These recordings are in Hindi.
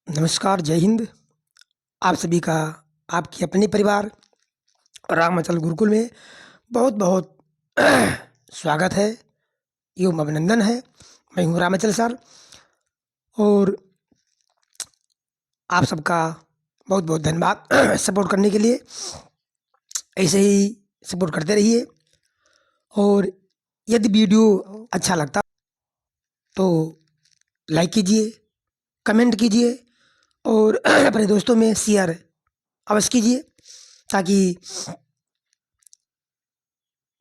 नमस्कार, जय हिंद। आप सभी का आपकी अपने परिवार रामाचल गुरुकुल में बहुत बहुत स्वागत है एवं अभिनंदन है। मैं हूँ रामाचल सर और आप सबका बहुत बहुत धन्यवाद सपोर्ट करने के लिए। ऐसे ही सपोर्ट करते रहिए और यदि वीडियो अच्छा लगता तो लाइक कीजिए, कमेंट कीजिए और अपने दोस्तों में शेयर अवश्य कीजिए ताकि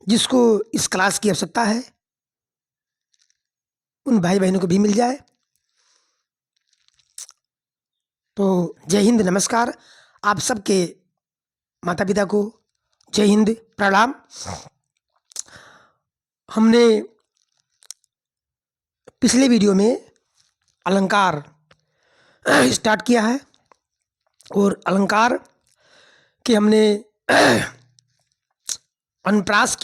जिसको इस क्लास की आवश्यकता है उन भाई बहनों को भी मिल जाए। तो जय हिंद, नमस्कार। आप सबके माता पिता को जय हिंद, प्रणाम। हमने पिछले वीडियो में अलंकार स्टार्ट किया है और अलंकार के हमने अनुप्रास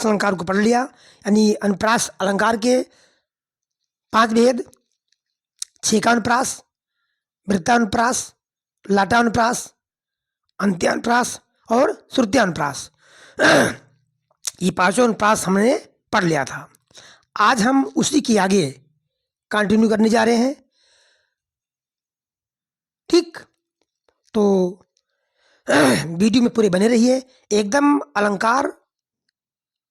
अलंकार को पढ़ लिया। यानी अनुप्रास अलंकार के 5 भेद: छेकानुप्रास, वृत्तानुप्रास, लाटानुप्रास, अंत्यानुप्रास और श्रुत्यानुप्रास। ये 5 अनुप्रास हमने पढ़ लिया था। आज हम उसी की आगे कंटिन्यू करने जा रहे हैं। ठीक, तो वीडियो में पूरे बने रहिए। एकदम अलंकार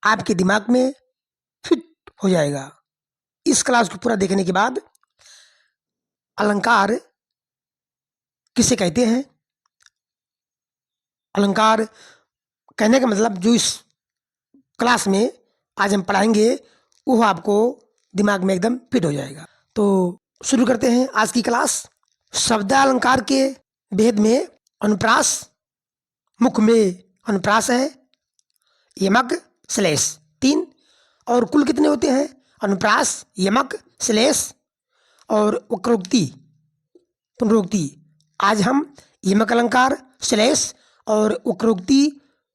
आपके दिमाग में फिट हो जाएगा। इस क्लास को पूरा देखने के बाद अलंकार किसे कहते हैं, अलंकार कहने का मतलब जो इस क्लास में आज हम पढ़ाएंगे वो आपको दिमाग में एकदम फिट हो जाएगा। तो शुरू करते हैं आज की क्लास। शब्दालंकार के भेद में अनुप्रास, मुख्य में अनुप्रास है, यमक, श्लेष 3 और कुल कितने होते हैं? अनुप्रास, यमक, श्लेष और वक्रोक्ति, पुनरोक्ति। आज हम यमक अलंकार, श्लेष और वक्रोक्ति,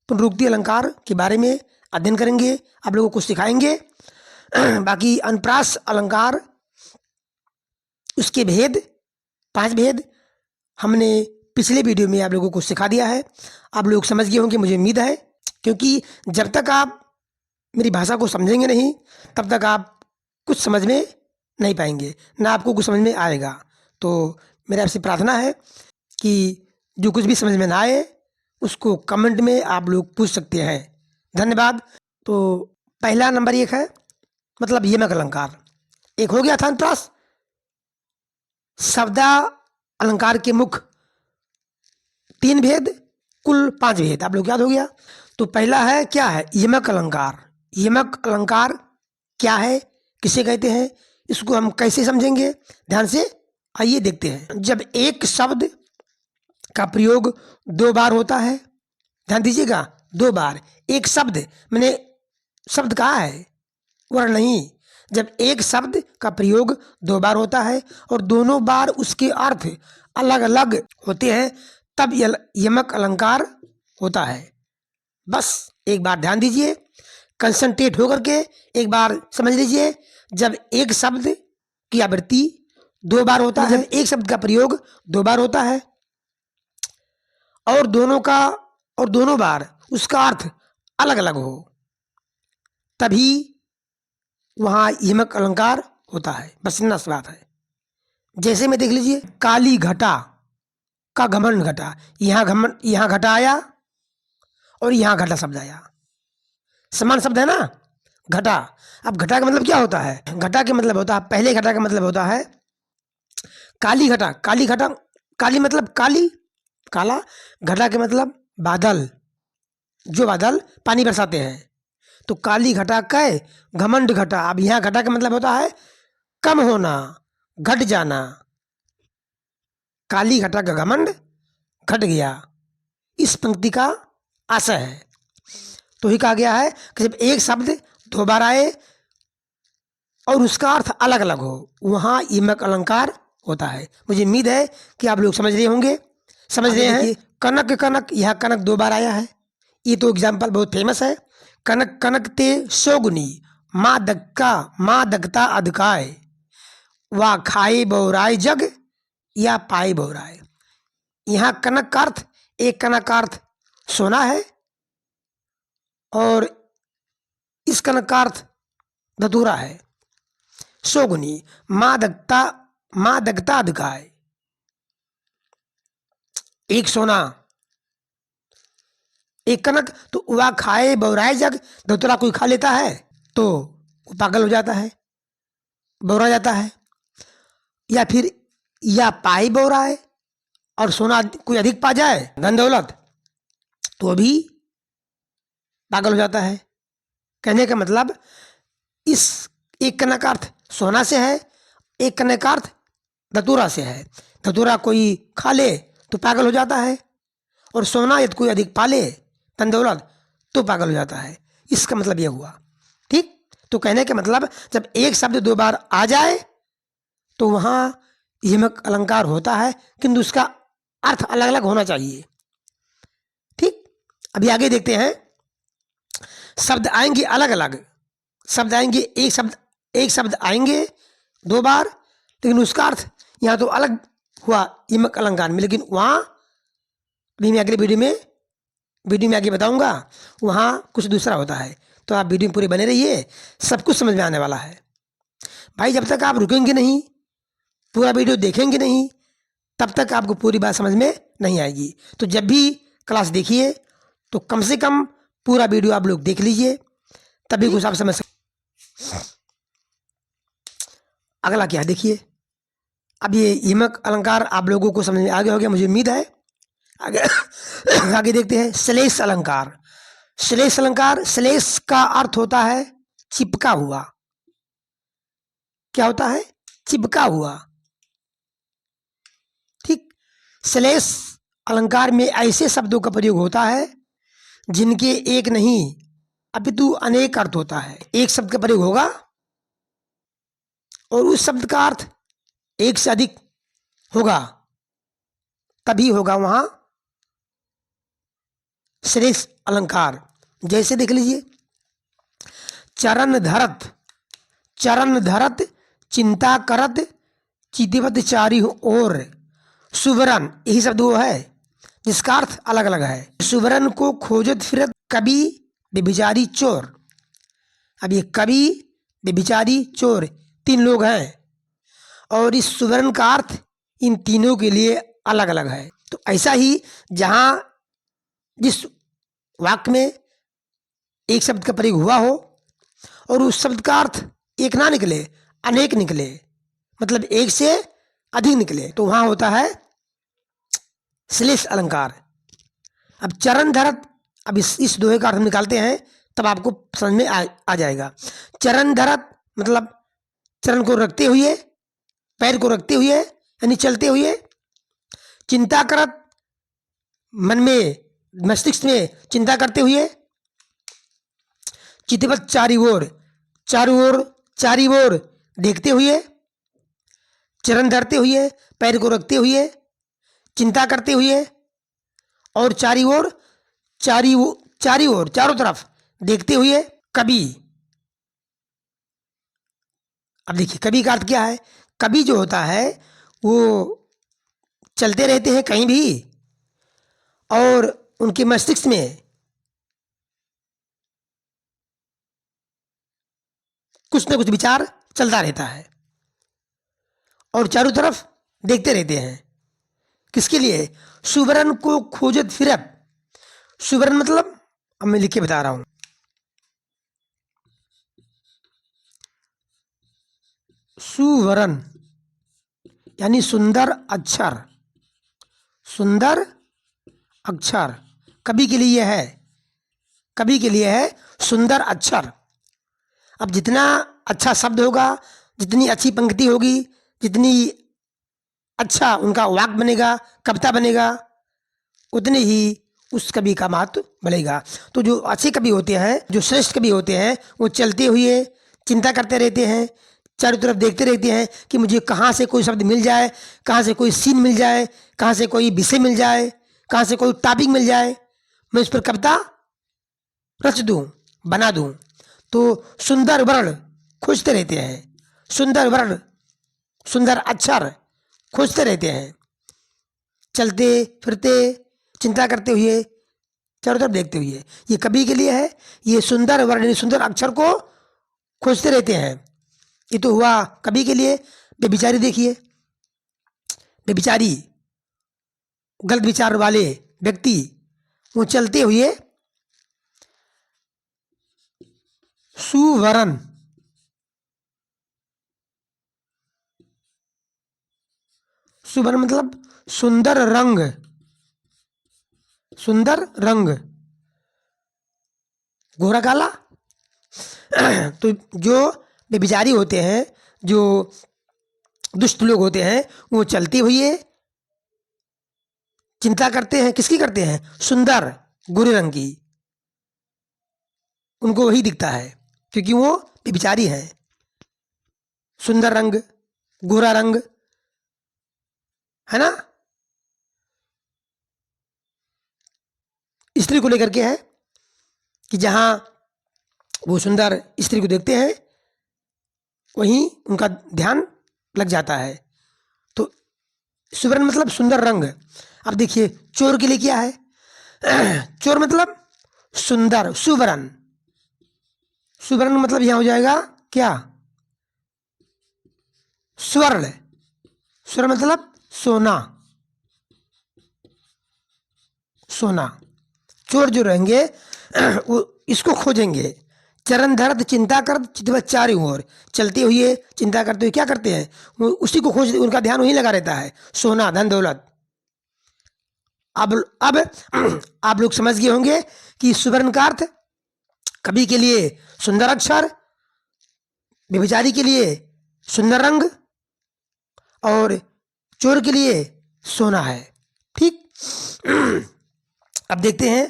पुनरोक्ति अलंकार के बारे में अध्ययन करेंगे, आप लोगों को सिखाएंगे। बाकी अनुप्रास अलंकार उसके भेद 5 भेद हमने पिछले वीडियो में आप लोगों को सिखा दिया है। आप लोग समझ गए होंगे, मुझे उम्मीद है, क्योंकि जब तक आप मेरी भाषा को समझेंगे नहीं तब तक आप कुछ समझ में नहीं पाएंगे, ना आपको कुछ समझ में आएगा। तो मेरा आपसे प्रार्थना है कि जो कुछ भी समझ में ना आए उसको कमेंट में आप लोग पूछ सकते हैं। धन्यवाद। तो पहला नंबर 1 है मतलब यमक अलंकार। एक हो गया था अनुप्रास। शब्दा अलंकार के मुख्य 3 भेद, कुल 5 भेद आप लोग याद हो गया। तो पहला है, क्या है? यमक अलंकार। यमक अलंकार क्या है, किसे कहते हैं, इसको हम कैसे समझेंगे? ध्यान से आइए देखते हैं। जब एक शब्द का प्रयोग 2 बार होता है, ध्यान दीजिएगा, 2 बार। एक शब्द मैंने शब्द कहा है, वर्ण नहीं। जब एक शब्द का प्रयोग 2 बार होता है और दोनों बार उसके अर्थ अलग अलग होते हैं तब यमक अलंकार होता है। बस एक बार ध्यान दीजिए, कंसंट्रेट होकर के एक बार समझ लीजिए। जब एक शब्द की आवृत्ति 2 बार होता है, जब एक शब्द का प्रयोग 2 बार होता है और दोनों बार उसका अर्थ अलग अलग हो, तभी वहां यमक अलंकार होता है। बस इतना सी बात है। जैसे में देख लीजिए, काली घटा का घमंड घटा। यहाँ घटा आया और यहाँ घटा शब्द आया, समान शब्द है ना, घटा। अब घटा का मतलब क्या होता है? घटा के मतलब होता है, पहले घटा का मतलब होता है काली घटा। काली घटा, काली मतलब काली, काला। घटा के मतलब बादल, जो बादल पानी बरसाते हैं। तो काली घटा कै घमंड घटा। अब यहाँ घटा का मतलब होता है कम होना, घट जाना। काली घटा का घमंड घट गया, इस पंक्ति का आशय है। तो ही कहा गया है कि जब एक शब्द 2 बार आए और उसका अर्थ अलग अलग हो, वहां यमक अलंकार होता है। मुझे उम्मीद है कि आप लोग समझ रहे होंगे। समझ रहे हैं? कनक कनक, यह कनक 2 बार आया है। ये तो एग्जाम्पल बहुत फेमस है। कनक कनक ते शोगुनी, माँ दगता अधकाय, वा खाए बहुराय जग, या पाए बहुराय। यहाँ कनक का अर्थ, एक कनक का अर्थ सोना है और इस कनक का अर्थ धतूरा है। शोगुनी, माँ दगता अधकाय, एक सोना एक कनक, तो वह खाए बहुराय जग, धतूरा कोई खा लेता है तो वो पागल हो जाता है, बौरा जाता है। या फिर या पाई बहुराय, और सोना कोई अधिक पा जाए, धन दौलत, तो भी पागल हो जाता है। कहने का मतलब इस एक कनक का अर्थ सोना से है, एक कनक का अर्थ धतूरा से है। धतूरा कोई खा ले तो पागल हो जाता है, और सोना यदि कोई अधिक पा ले, धन दौलत, तो पागल हो जाता है। इसका मतलब यह हुआ। ठीक, तो कहने का मतलब जब एक शब्द 2 बार आ जाए तो वहां यमक अलंकार होता है, किंतु उसका अर्थ अलग अलग होना चाहिए। ठीक, अभी आगे देखते हैं। शब्द आएंगे अलग अलग, शब्द आएंगे, एक शब्द आएंगे 2 बार, लेकिन उसका अर्थ यहाँ तो अलग हुआ यमक अलंकार में, लेकिन वहां अभी मैं अगले वीडियो में आगे बताऊंगा, वहां कुछ दूसरा होता है। तो आप वीडियो में पूरे बने रहिए, सब कुछ समझ में आने वाला है भाई। जब तक आप रुकेंगे नहीं, पूरा वीडियो देखेंगे नहीं, तब तक आपको पूरी बात समझ में नहीं आएगी। तो जब भी क्लास देखिए तो कम से कम पूरा वीडियो आप लोग देख लीजिए, तभी कुछ आप समझ सकते। अगला क्या देखिए। अब ये यमक अलंकार आप लोगों को समझ में आ गया हो गया, मुझे उम्मीद है। आगे देखते हैं श्लेष अलंकार। श्लेष अलंकार, श्लेष का अर्थ होता है चिपका हुआ। क्या होता है? चिपका हुआ। ठीक, श्लेष अलंकार में ऐसे शब्दों का प्रयोग होता है जिनके एक नहीं अपितु अनेक अर्थ होता है। एक शब्द का प्रयोग होगा और उस शब्द का अर्थ एक से अधिक होगा, तभी होगा वहां श्लेष अलंकार। जैसे देख लीजिए, चरण धरत, चरण धरत चिंता करत, चितिवत चारी ओर, सुवरन, यही शब्द वो है जिसका अर्थ अलग अलग है। सुवरन को खोजत फिरत कवि व्यभिचारी चोर। अब ये कवि व्यभिचारी चोर 3 लोग हैं, और इस सुवर्ण का अर्थ इन तीनों के लिए अलग अलग है। तो ऐसा ही जहां जिस वाक्य में एक शब्द का प्रयोग हुआ हो और उस शब्द का अर्थ एक ना निकले, अनेक निकले, मतलब एक से अधिक निकले, तो वहां होता है श्लेष अलंकार। अब चरण धरत, अब इस दोहे का अर्थ हम निकालते हैं, तब आपको समझ में आ जाएगा। चरण धरत मतलब चरण को रखते हुए, पैर को रखते हुए, यानी चलते हुए। चिंता करत, मन में, मस्तिष्क में चिंता करते हुए। चितिवत चारी ओर, चारों ओर, चारी ओर देखते हुए। चरण धरते हुए, पैर को रखते हुए, चिंता करते हुए, और चारी ओर, चारी ओर, चारों तरफ देखते हुए। कवि, अब देखिए कवि का अर्थ क्या है। कवि जो होता है वो चलते रहते हैं कहीं भी, और उनके मस्तिष्क में कुछ ना कुछ विचार चलता रहता है, और चारों तरफ देखते रहते हैं। किसके लिए? सुवर्ण को खोजत फिरत। सुवर्ण मतलब, अब मैं लिख के बता रहा हूं, सुवर्ण यानी सुंदर अक्षर। सुंदर अक्षर कवि के लिए है, कवि के लिए है सुंदर अक्षर। अब जितना अच्छा शब्द होगा, जितनी अच्छी पंक्ति होगी, जितनी अच्छा उनका वाक्य बनेगा, कविता बनेगा, उतने ही उस कवि का महत्व बढ़ेगा। तो जो अच्छे कवि होते हैं, जो श्रेष्ठ कवि होते हैं, वो चलते हुए चिंता करते रहते हैं, चारों तरफ देखते रहते हैं कि मुझे कहाँ से कोई शब्द मिल जाए, कहाँ से कोई सीन मिल जाए, कहाँ से कोई विषय मिल जाए, कहाँ से कोई टॉपिक मिल जाए, मैं उस पर कविता रच दूं, बना दूं। तो सुंदर वर्ण खोजते रहते हैं, सुंदर वर्ण, सुंदर अक्षर खोजते रहते हैं, चलते फिरते, चिंता करते हुए, चारों तरफ देखते हुए। ये कवि के लिए है, ये सुंदर वर्ण, सुंदर अक्षर को खोजते रहते हैं। ये तो हुआ कवि के लिए। बेबिचारी देखिए, बेबिचारी गलत विचार वाले व्यक्ति, वो चलते हुए सुवर्ण, सुवर्ण मतलब सुंदर रंग, सुंदर रंग, गोरा काला। तो जो बेबिचारी होते हैं, जो दुष्ट लोग होते हैं, वो चलते हुए चिंता करते हैं, किसकी करते हैं? सुंदर गोरे रंग की। उनको वही दिखता है क्योंकि वो बेबिचारी है। सुंदर रंग, गोरा रंग, है ना। स्त्री को लेकर के है कि जहां वो सुंदर स्त्री को देखते हैं वहीं उनका ध्यान लग जाता है। तो सुवर्ण मतलब सुंदर रंग। अब देखिए चोर के लिए क्या है? चोर मतलब सुंदर, सुवर्ण, सुवर्ण मतलब यहां हो जाएगा क्या? स्वर्ण। स्वर्ण मतलब सोना, सोना। चोर जो रहेंगे वो इसको खोजेंगे। चरण धरत चिंता कर चितवत चारों ओर, चलते हुए चिंता करते हुए क्या करते हैं? वो उसी को खोज, उनका ध्यान वहीं लगा रहता है, सोना, धन दौलत। अब आप लोग समझ गए होंगे कि सुवर्ण का अर्थ कवि के लिए सुंदर अक्षर, व्यभिचारी के लिए सुंदर रंग, और चोर के लिए सोना है। ठीक। अब देखते हैं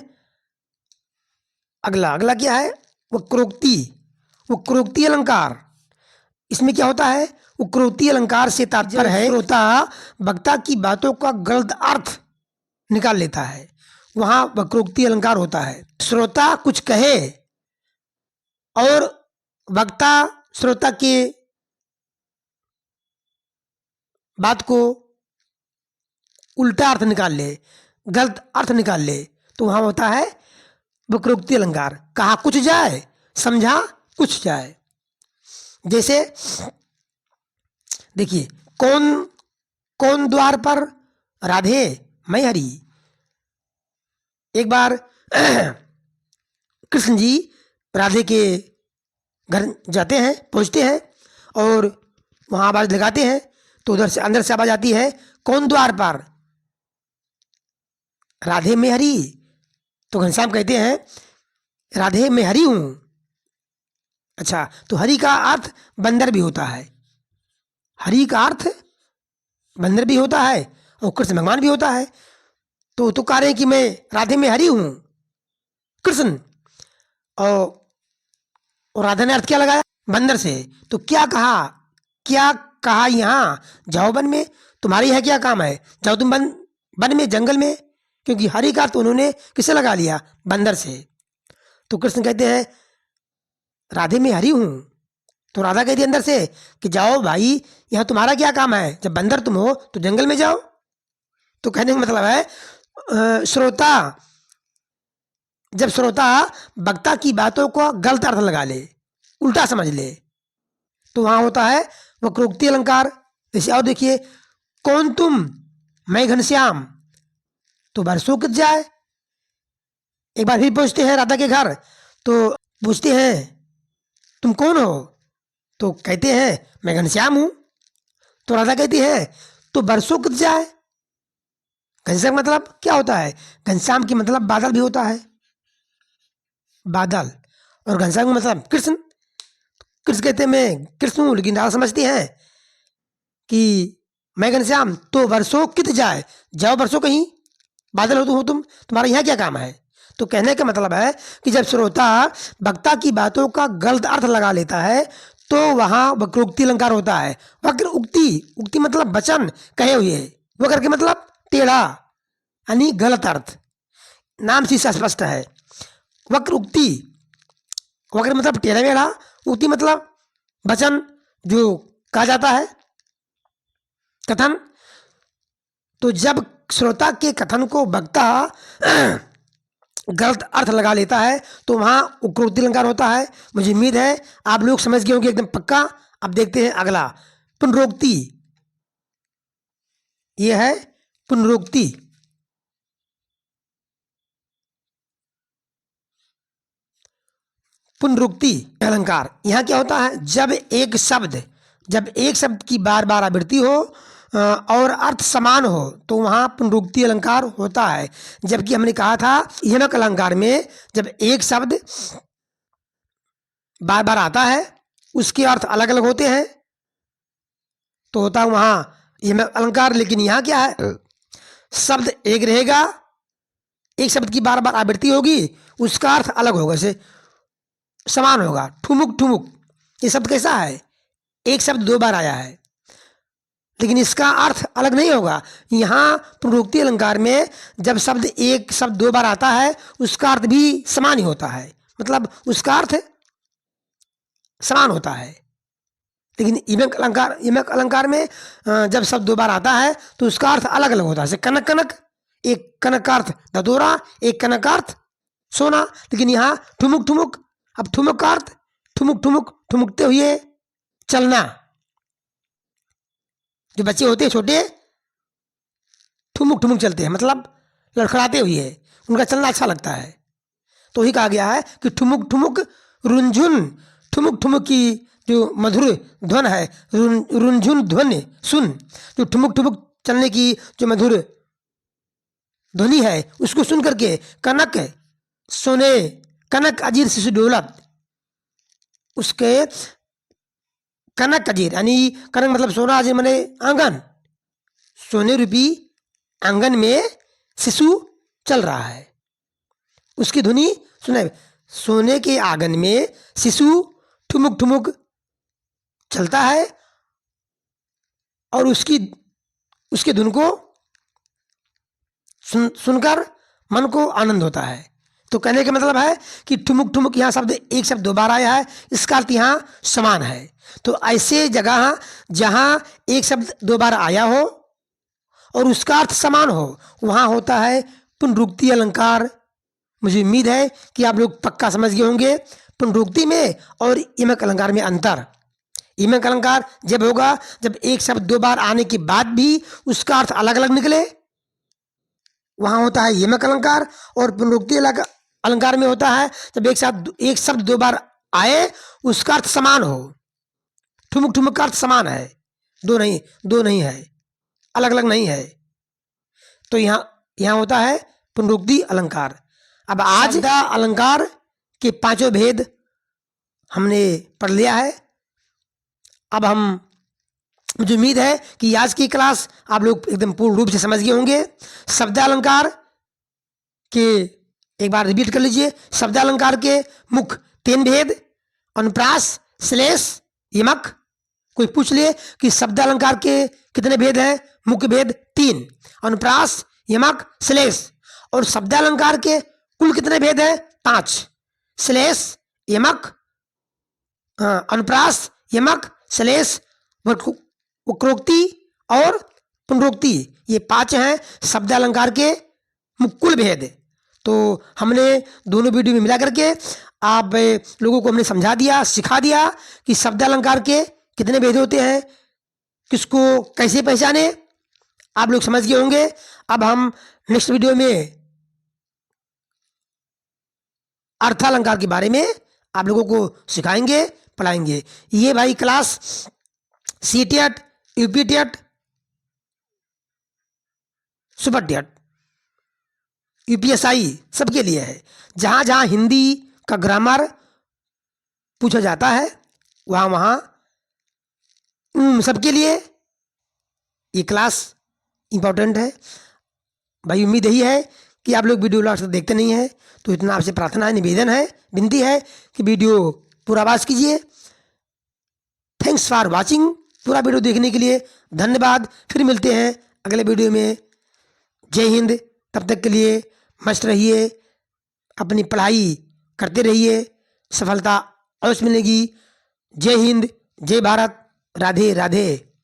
अगला। अगला क्या है? वक्रोक्ति। वक्रोक्ति अलंकार, इसमें क्या होता है? वक्रोक्ति अलंकार से तात्पर्य है श्रोता वक्ता की बातों का गलत अर्थ निकाल लेता है, वहां वक्रोक्ति अलंकार होता है। श्रोता कुछ कहे और वक्ता श्रोता के बात को उल्टा अर्थ निकाल ले, गलत अर्थ निकाल ले, तो वहां होता है वक्रोक्ति अलंकार। कहा कुछ जाए, समझा कुछ जाए। जैसे देखिए, कौन कौन द्वार पर? राधे मैं हरी। एक बार कृष्ण जी राधे के घर जाते हैं, पहुंचते हैं और वहां आवाज लगाते हैं, तो उधर से अंदर से आवाज आती है, कौन द्वार पर? राधे मैं हरी। तो घनश्याम कहते हैं राधे मैं हरी हूं। अच्छा, तो हरि का अर्थ बंदर भी होता है, हरि का अर्थ बंदर भी होता है और कृष्ण भगवान भी होता है। तो कह रहे हैं कि मैं राधे में हरि हूं, कृष्ण। और राधा ने अर्थ क्या लगाया? बंदर से। तो क्या कहा? क्या कहा यहां? जाओ वन में, तुम्हारी है क्या काम है, जाओ तुम वन में, जंगल में। क्योंकि हरि का तो उन्होंने किससे लगा लिया? बंदर से। तो कृष्ण कहते हैं राधे में हरि हूं। तो राधा कहती अंदर से कि जाओ भाई, यहां तुम्हारा क्या काम है, जब बंदर तुम हो तो जंगल में जाओ। तो कहने का मतलब है श्रोता, जब श्रोता वक्ता की बातों को गलत अर्थ लगा ले, उल्टा समझ ले, तो वहां होता है वक्रोक्ति अलंकार। जैसे और देखिए, कौन तुम? मैं घनश्याम। तो बरसों कट जाए। एक बार फिर पहुंचते हैं राधा के घर, तो पूछते हैं तुम कौन हो? तो कहते हैं मैं घनश्याम हूं। तो राधा कहती है तो बरसों कट जाए। घनश्याम मतलब क्या होता है? घनश्याम की मतलब बादल भी होता है, बादल। और घनश्याम का मतलब कृष्ण। कृष्ण कहते हैं मैं कृष्ण हूं, लेकिन राधा समझती हैं कि मैं घनश्याम, तो बरसों कित जाए, जाओ बरसों कहीं, बादल हो तुम, तुम्हारा यहाँ क्या काम है? तो कहने का मतलब है कि जब श्रोता वक्ता की बातों का गलत अर्थ लगा लेता है तो वहां वक्रोक्ति अलंकार होता है। वक्र उक्ति, उक्ति मतलब वचन कहे हुए, वक्र के मतलब टेढ़ा यानी गलत अर्थ, नाम से स्पष्ट है। वक्र उक्ति, वक्र मतलब टेढ़ा मेढ़ा, उक्ति मतलब वचन जो कहा जाता है, कथन। तो जब श्रोता के कथन को वक्ता गलत अर्थ लगा लेता है तो वहां उपरोक्ति अलंकार होता है। मुझे उम्मीद है आप लोग समझ गए होंगे एकदम पक्का। अब देखते हैं अगला, पुनरोक्ति। यह है पुनरोक्ति। पुनरुक्ति अलंकार यहां क्या होता है, जब एक शब्द की बार बार आवृत्ति हो और अर्थ समान हो तो वहां पुनरुक्ति अलंकार होता है। जबकि हमने कहा था यमक अलंकार में जब एक शब्द बार बार आता है उसके अर्थ अलग अलग होते हैं तो होता है वहां यमक अलंकार। लेकिन यहां क्या है, शब्द एक रहेगा, एक शब्द की बार बार आवृत्ति होगी, उसका अर्थ अलग होगा, जैसे समान होगा। ठुमुक ठुमुक, ये शब्द कैसा है, एक शब्द दो बार आया है लेकिन इसका अर्थ अलग नहीं होगा। यहां पुनरुक्ति अलंकार में जब एक शब्द दो बार आता है उसका अर्थ भी समान ही होता है, मतलब उसका अर्थ समान होता है। लेकिन यमक अलंकार में जब शब्द दो बार आता है तो उसका अर्थ अलग अलग होता है। जैसे कनक कनक, एक कनक का अर्थ धतूरा, एक कनक का अर्थ सोना। लेकिन यहाँ ठुमुक ठुमुक, अब ठुमुक का अर्थ ठुमुक ठुमुक, ठुमुकते हुए चलना। जो बच्चे होते हैं छोटे ठुमुक ठुमुक चलते हैं, मतलब लड़खड़ाते हुए, उनका चलना अच्छा लगता है। तो ही कहा गया है कि ठुमुक ठुमुक रुंझुन, ठुमुक ठुमुक की जो मधुर ध्वन है, रुंझुन ध्वनि सुन, जो ठुमुक ठुमुक चलने की जो मधुर ध्वनि है उसको सुन करके कनक सोने, कनक अजीर शिशु डोलत, उसके कनक अजीर यानी कनक मतलब सोना, अजीर माने आंगन, सोने रूपी आंगन में शिशु चल रहा है, उसकी ध्वनि सुने। सोने के आंगन में शिशु ठुमुक ठुमुक चलता है और उसकी धुन को सुनकर मन को आनंद होता है। तो कहने का मतलब है कि ठुमुक ठुमुक, यहाँ शब्द एक शब्द दो बार आया है, इसका अर्थ यहाँ समान है। तो ऐसे जगह जहां एक शब्द दो बार आया हो और उसका अर्थ समान हो वहां होता है पुनरुक्ति अलंकार। मुझे उम्मीद है कि आप लोग पक्का समझ गए होंगे पुनरुक्ति में और यमक अलंकार में अंतर। यमक अलंकार जब होगा जब एक शब्द दो बार आने के बाद भी उसका अर्थ अलग अलग निकले, वहां होता है यमक अलंकार। और पुनरुक्ति अलंकार में होता है जब एक शब्द दो बार आए उसका अर्थ समान हो। ठुमुक ठुमुक का अर्थ समान है, दो नहीं है, अलग अलग नहीं है। तो यहां होता है पुनरुक्ति अलंकार। अब आज का अलंकार के पांचों भेद हमने पढ़ लिया है। अब मुझे उम्मीद है कि आज की क्लास आप लोग एकदम पूर्ण रूप से समझ गए होंगे। शब्दालंकार के एक बार रिपीट कर लीजिए। शब्दालंकार के मुख्य तीन भेद, अनुप्रास, श्लेष, यमक। कोई पूछ ले कि शब्दालंकार के कितने भेद हैं, मुख्य भेद तीन, अनुप्रास, यमक, श्लेष। और शब्दालंकार के कुल कितने भेद हैं, पांच, श्लेष, यमक, अनुप्रास, यमक, श्लेष, वक्रोक्ति और पुनरोक्ति। ये पांच हैं शब्दालंकार के कुल भेद। तो हमने दोनों वीडियो में मिला करके आप लोगों को हमने समझा दिया, सिखा दिया कि शब्दालंकार के कितने भेद होते हैं, किसको कैसे पहचाने, आप लोग समझ गए होंगे। अब हम नेक्स्ट वीडियो में अर्थालंकार के बारे में आप लोगों को सिखाएंगे, पढ़ाएंगे। ये भाई class CTET, UPTET, Super TET, UPSI सबके लिए है। जहां जहां हिंदी का ग्रामर पूछा जाता है वहां सबके लिए ये क्लास इंपॉर्टेंट है। भाई उम्मीद यही है कि आप लोग वीडियो लास्ट तक देखते नहीं है, तो इतना आपसे प्रार्थना है, निवेदन है, विनती है कि वीडियो पूरा आवाज कीजिए। Thanks for watching. पूरा वीडियो देखने के लिए धन्यवाद। फिर मिलते हैं अगले वीडियो में। जय हिंद। तब तक के लिए मस्त रहिए, अपनी पढ़ाई करते रहिए, सफलता अवश्य मिलेगी। जय हिंद, जय भारत, राधे राधे।